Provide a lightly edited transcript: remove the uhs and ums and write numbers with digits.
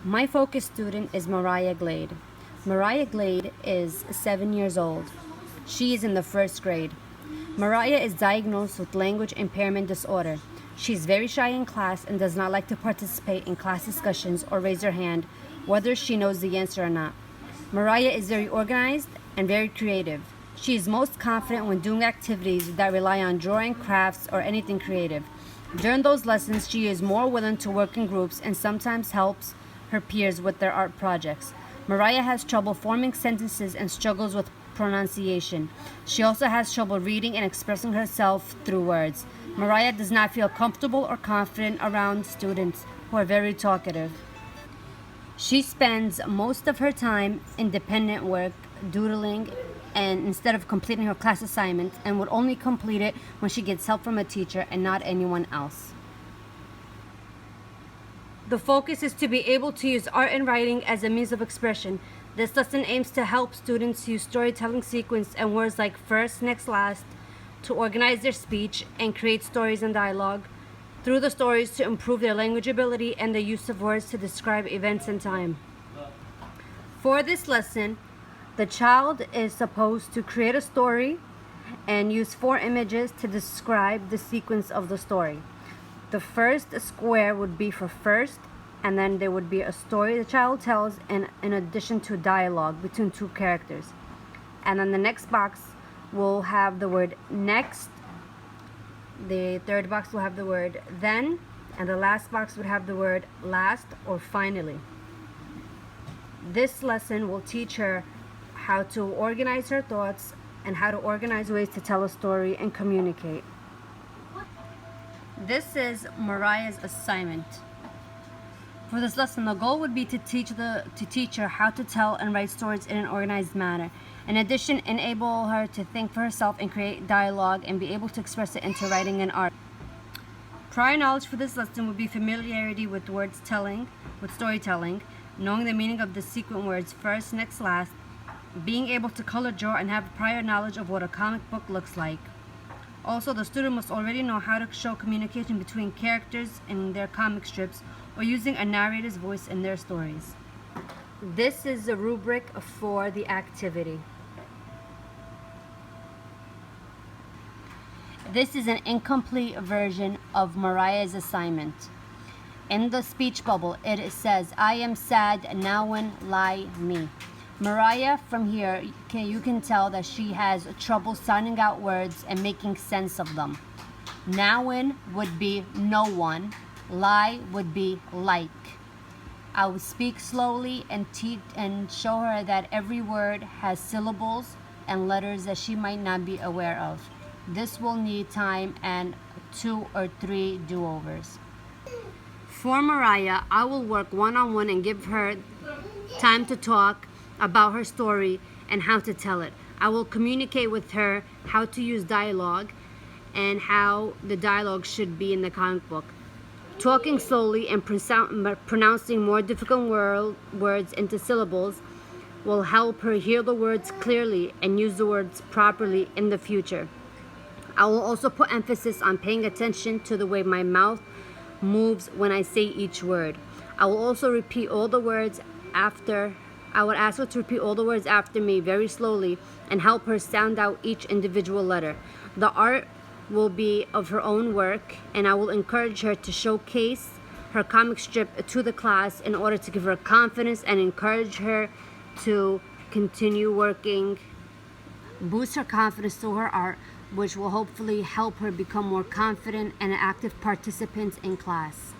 My focus student is Mariah Glade. Mariah Glade is 7 years old. She is in the first grade. Mariah is diagnosed with language impairment disorder. She is very shy in class and does not like to participate in class discussions or raise her hand, whether she knows the answer or not. Mariah is very organized and very creative. She is most confident when doing activities that rely on drawing, crafts, or anything creative. During those lessons, she is more willing to work in groups and sometimes helps her peers with their art projects. Mariah has trouble forming sentences and struggles with pronunciation. She also has trouble reading and expressing herself through words. Mariah does not feel comfortable or confident around students who are very talkative. She spends most of her time independent work, doodling, and instead of completing her class assignment, and would only complete it when she gets help from a teacher and not anyone else. The focus is to be able to use art and writing as a means of expression. This lesson aims to help students use storytelling sequence and words like first, next, last to organize their speech and create stories and dialogue through the stories to improve their language ability and the use of words to describe events and time. For this lesson, the child is supposed to create a story and use 4 images to describe the sequence of the story. The first square would be for first, and then there would be a story the child tells in addition to dialogue between 2 characters. And then the next box will have the word next, the third box will have the word then, and the last box would have the word last or finally. This lesson will teach her how to organize her thoughts and how to organize ways to tell a story and communicate. This is Mariah's assignment. For this lesson, the goal would be to teach her how to tell and write stories in an organized manner. In addition, enable her to think for herself and create dialogue and be able to express it into writing and art. Prior knowledge for this lesson would be familiarity with storytelling, knowing the meaning of the sequent words first, next, last, being able to color draw and have prior knowledge of what a comic book looks like. Also, the student must already know how to show communication between characters in their comic strips or using a narrator's voice in their stories. This is the rubric for the activity. This is an incomplete version of Mariah's assignment. In the speech bubble, it says, "I am sad, now lie me." Mariah, from here, you can tell that she has trouble sounding out words and making sense of them. Noun would be no one. Lie would be like. I will speak slowly and show her that every word has syllables and letters that she might not be aware of. This will need time and 2 or 3 do-overs. For Mariah, I will work one-on-one and give her time to talk about her story and how to tell it. I will communicate with her how to use dialogue and how the dialogue should be in the comic book. Talking slowly and pronouncing more difficult words into syllables will help her hear the words clearly and use the words properly in the future. I will also put emphasis on paying attention to the way my mouth moves when I say each word. I will also repeat all the words I would ask her to repeat all the words after me very slowly and help her sound out each individual letter. The art will be of her own work, and I will encourage her to showcase her comic strip to the class in order to give her confidence and encourage her to continue working, boost her confidence through her art, which will hopefully help her become more confident and an active participant in class.